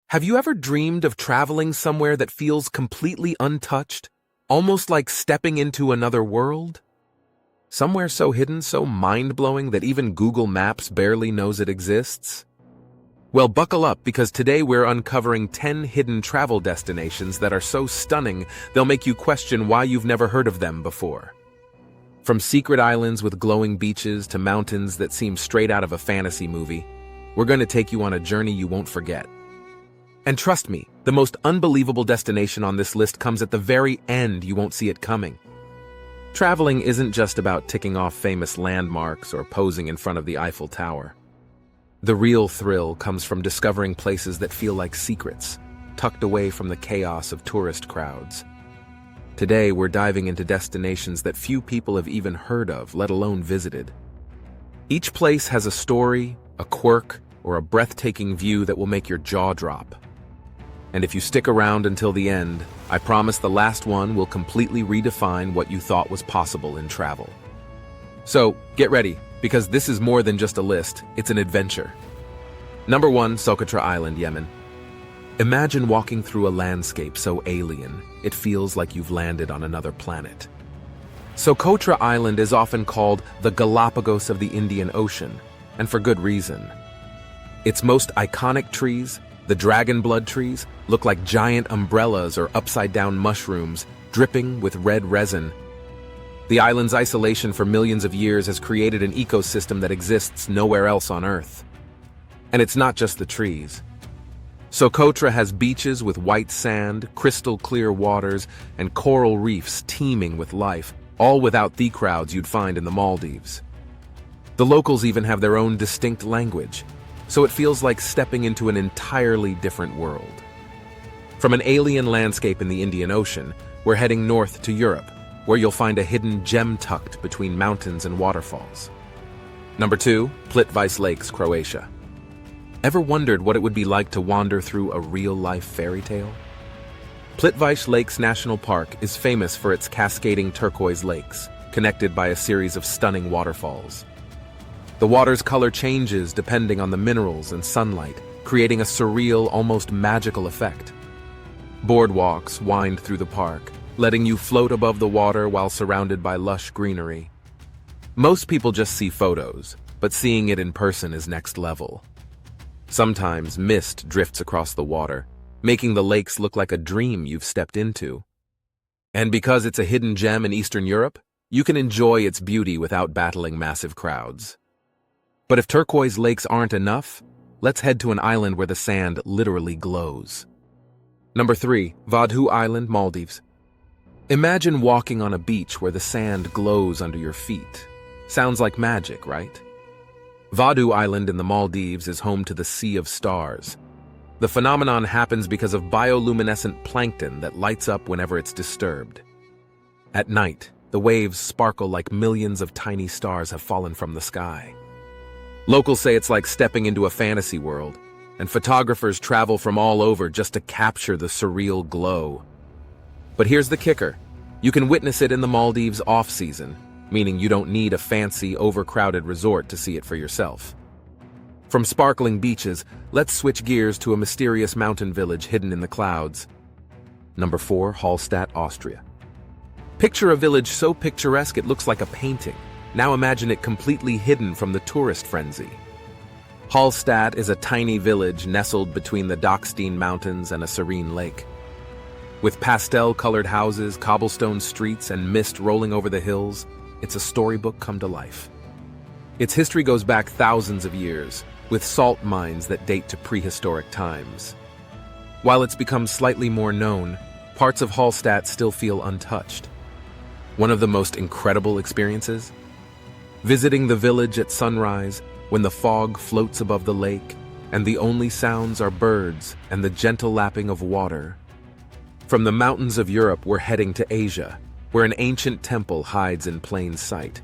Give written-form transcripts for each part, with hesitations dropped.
Have you ever dreamed of traveling somewhere that feels completely untouched, almost like stepping into another world? Somewhere so hidden, so mind-blowing that even Google Maps barely knows it exists? Well, buckle up, because today we're uncovering 10 hidden travel destinations that are so stunning they'll make you question why you've never heard of them before. From secret islands with glowing beaches to mountains that seem straight out of a fantasy movie, we're going to take you on a journey you won't forget. And trust me, the most unbelievable destination on this list comes at the very end. You won't see it coming. Traveling isn't just about ticking off famous landmarks or posing in front of the Eiffel Tower. The real thrill comes from discovering places that feel like secrets, tucked away from the chaos of tourist crowds. Today, we're diving into destinations that few people have even heard of, let alone visited. Each place has a story, a quirk, or a breathtaking view that will make your jaw drop. And if you stick around until the end, I promise the last one will completely redefine what you thought was possible in travel. So, get ready, because this is more than just a list, it's an adventure. Number 1, Sokatra Island, Yemen. Imagine walking through a landscape so alien, it feels like you've landed on another planet. Sokatra Island is often called the Galapagos of the Indian Ocean, and for good reason. Its most iconic trees, the dragon blood trees, look like giant umbrellas or upside-down mushrooms, dripping with red resin. The island's isolation for millions of years has created an ecosystem that exists nowhere else on Earth. And it's not just the trees. Socotra has beaches with white sand, crystal-clear waters, and coral reefs teeming with life, all without the crowds you'd find in the Maldives. The locals even have their own distinct language, so it feels like stepping into an entirely different world. From an alien landscape in the Indian Ocean, we're heading north to Europe, where you'll find a hidden gem tucked between mountains and waterfalls. Number 2, Plitvice Lakes, Croatia. Ever wondered what it would be like to wander through a real-life fairy tale? Plitvice Lakes National Park is famous for its cascading turquoise lakes, connected by a series of stunning waterfalls. The water's color changes depending on the minerals and sunlight, creating a surreal, almost magical effect. Boardwalks wind through the park, letting you float above the water while surrounded by lush greenery. Most people just see photos, but seeing it in person is next level. Sometimes mist drifts across the water, making the lakes look like a dream you've stepped into. And because it's a hidden gem in Eastern Europe, you can enjoy its beauty without battling massive crowds. But if turquoise lakes aren't enough, let's head to an island where the sand literally glows. Number 3, Vadu Island, Maldives. Imagine walking on a beach where the sand glows under your feet. Sounds like magic, right? Vadu Island in the Maldives is home to the Sea of Stars. The phenomenon happens because of bioluminescent plankton that lights up whenever it's disturbed. At night, the waves sparkle like millions of tiny stars have fallen from the sky. Locals say it's like stepping into a fantasy world, and photographers travel from all over just to capture the surreal glow. But here's the kicker. You can witness it in the Maldives off-season, meaning you don't need a fancy, overcrowded resort to see it for yourself. From sparkling beaches, let's switch gears to a mysterious mountain village hidden in the clouds. Number 4, Halstat, Austria. Picture a village so picturesque it looks like a painting. Now imagine it completely hidden from the tourist frenzy. Halstat is a tiny village nestled between the Dachstein Mountains and a serene lake. With pastel-colored houses, cobblestone streets, and mist rolling over the hills, it's a storybook come to life. Its history goes back thousands of years, with salt mines that date to prehistoric times. While it's become slightly more known, parts of Halstat still feel untouched. One of the most incredible experiences? Visiting the village at sunrise, when the fog floats above the lake, and the only sounds are birds and the gentle lapping of water. From the mountains of Europe, we're heading to Asia, where an ancient temple hides in plain sight.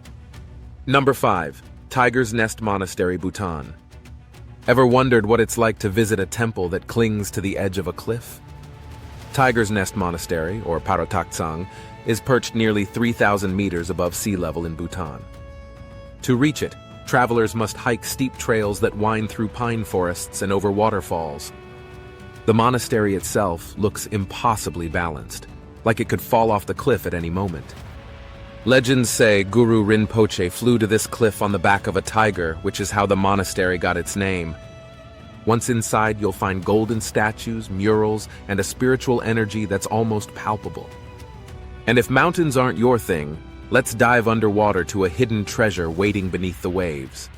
Number 5, Tiger's Nest Monastery, Bhutan. Ever wondered what it's like to visit a temple that clings to the edge of a cliff? Tiger's Nest Monastery, or Parataktsang, is perched nearly 3,000 meters above sea level in Bhutan. To reach it, travelers must hike steep trails that wind through pine forests and over waterfalls. The monastery itself looks impossibly balanced, like it could fall off the cliff at any moment. Legends say Guru Rinpoche flew to this cliff on the back of a tiger, which is how the monastery got its name. Once inside, you'll find golden statues, murals, and a spiritual energy that's almost palpable. And if mountains aren't your thing, let's dive underwater to a hidden treasure waiting beneath the waves.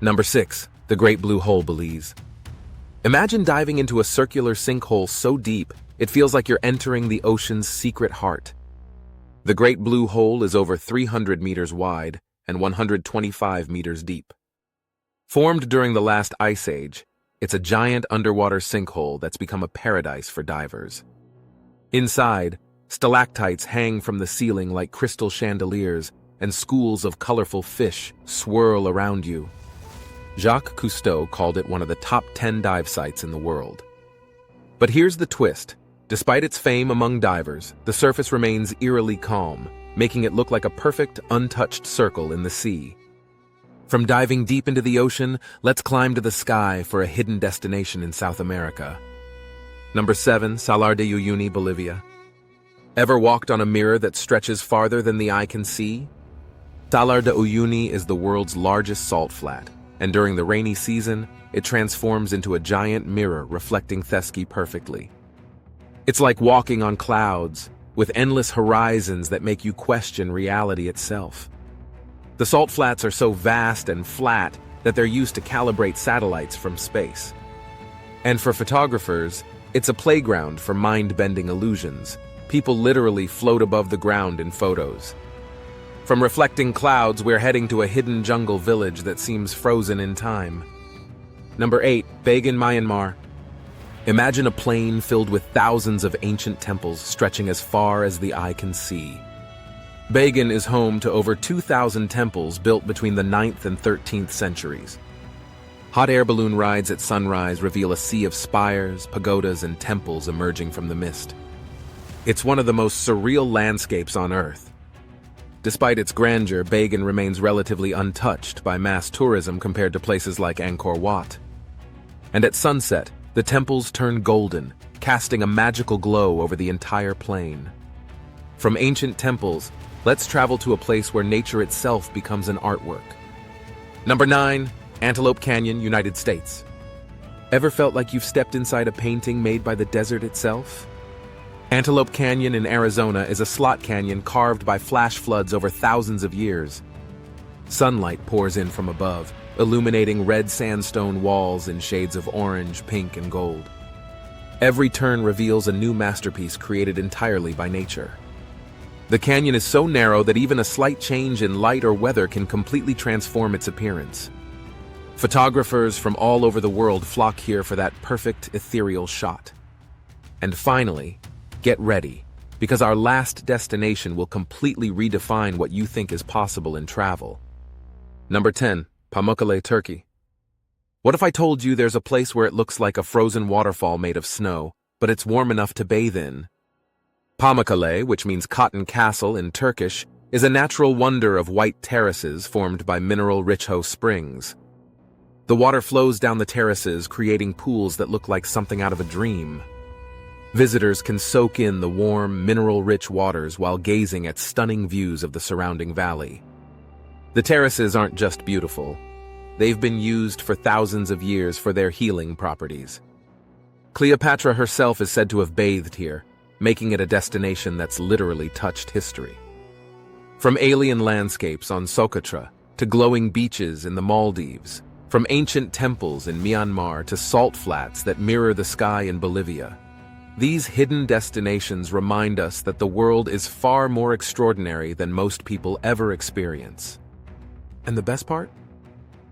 Number 6. The Great Blue Hole, Belize. Imagine diving into a circular sinkhole so deep, it feels like you're entering the ocean's secret heart. The Great Blue Hole is over 300 meters wide and 125 meters deep. Formed during the last ice age, it's a giant underwater sinkhole that's become a paradise for divers. Inside, stalactites hang from the ceiling like crystal chandeliers, and schools of colorful fish swirl around you. Jacques Cousteau called it one of the top 10 dive sites in the world. But here's the twist. Despite its fame among divers, the surface remains eerily calm, making it look like a perfect, untouched circle in the sea. From diving deep into the ocean, let's climb to the sky for a hidden destination in South America. Number 7. Salar de Uyuni, Bolivia. Ever walked on a mirror that stretches farther than the eye can see? Salar de Uyuni is the world's largest salt flat, and during the rainy season, it transforms into a giant mirror reflecting Thesky perfectly. It's like walking on clouds, with endless horizons that make you question reality itself. The salt flats are so vast and flat that they're used to calibrate satellites from space. And for photographers, it's a playground for mind-bending illusions. People literally float above the ground in photos. From reflecting clouds, we're heading to a hidden jungle village that seems frozen in time. Number 8. Bagan, Myanmar. Imagine a plain filled with thousands of ancient temples stretching as far as the eye can see. Bagan is home to over 2,000 temples built between the 9th and 13th centuries. Hot air balloon rides at sunrise reveal a sea of spires, pagodas, and temples emerging from the mist. It's one of the most surreal landscapes on Earth. Despite its grandeur, Bagan remains relatively untouched by mass tourism compared to places like Angkor Wat. And at sunset, the temples turn golden, casting a magical glow over the entire plain. From ancient temples, let's travel to a place where nature itself becomes an artwork. Number 9. Antelope Canyon, United States. Ever felt like you've stepped inside a painting made by the desert itself? Antelope Canyon in Arizona is a slot canyon carved by flash floods over thousands of years. Sunlight pours in from above, illuminating red sandstone walls in shades of orange, pink, and gold. Every turn reveals a new masterpiece created entirely by nature. The canyon is so narrow that even a slight change in light or weather can completely transform its appearance. Photographers from all over the world flock here for that perfect, ethereal shot. And finally, get ready, because our last destination will completely redefine what you think is possible in travel. Number 10. Pamukkale, Turkey. What if I told you there's a place where it looks like a frozen waterfall made of snow, but it's warm enough to bathe in? Pamukkale, which means cotton castle in Turkish, is a natural wonder of white terraces formed by mineral-rich springs. The water flows down the terraces, creating pools that look like something out of a dream. Visitors can soak in the warm, mineral-rich waters while gazing at stunning views of the surrounding valley. The terraces aren't just beautiful. They've been used for thousands of years for their healing properties. Cleopatra herself is said to have bathed here, making it a destination that's literally touched history. From alien landscapes on Sokatra to glowing beaches in the Maldives, from ancient temples in Myanmar to salt flats that mirror the sky in Bolivia, these hidden destinations remind us that the world is far more extraordinary than most people ever experience. And the best part?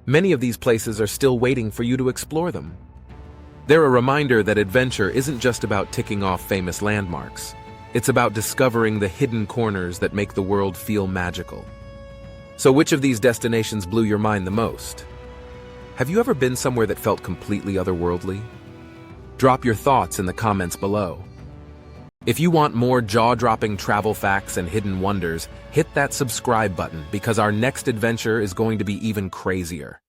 Many of these places are still waiting for you to explore them. They're a reminder that adventure isn't just about ticking off famous landmarks. It's about discovering the hidden corners that make the world feel magical. So which of these destinations blew your mind the most? Have you ever been somewhere that felt completely otherworldly? Drop your thoughts in the comments below. If you want more jaw-dropping travel facts and hidden wonders, hit that subscribe button because our next adventure is going to be even crazier.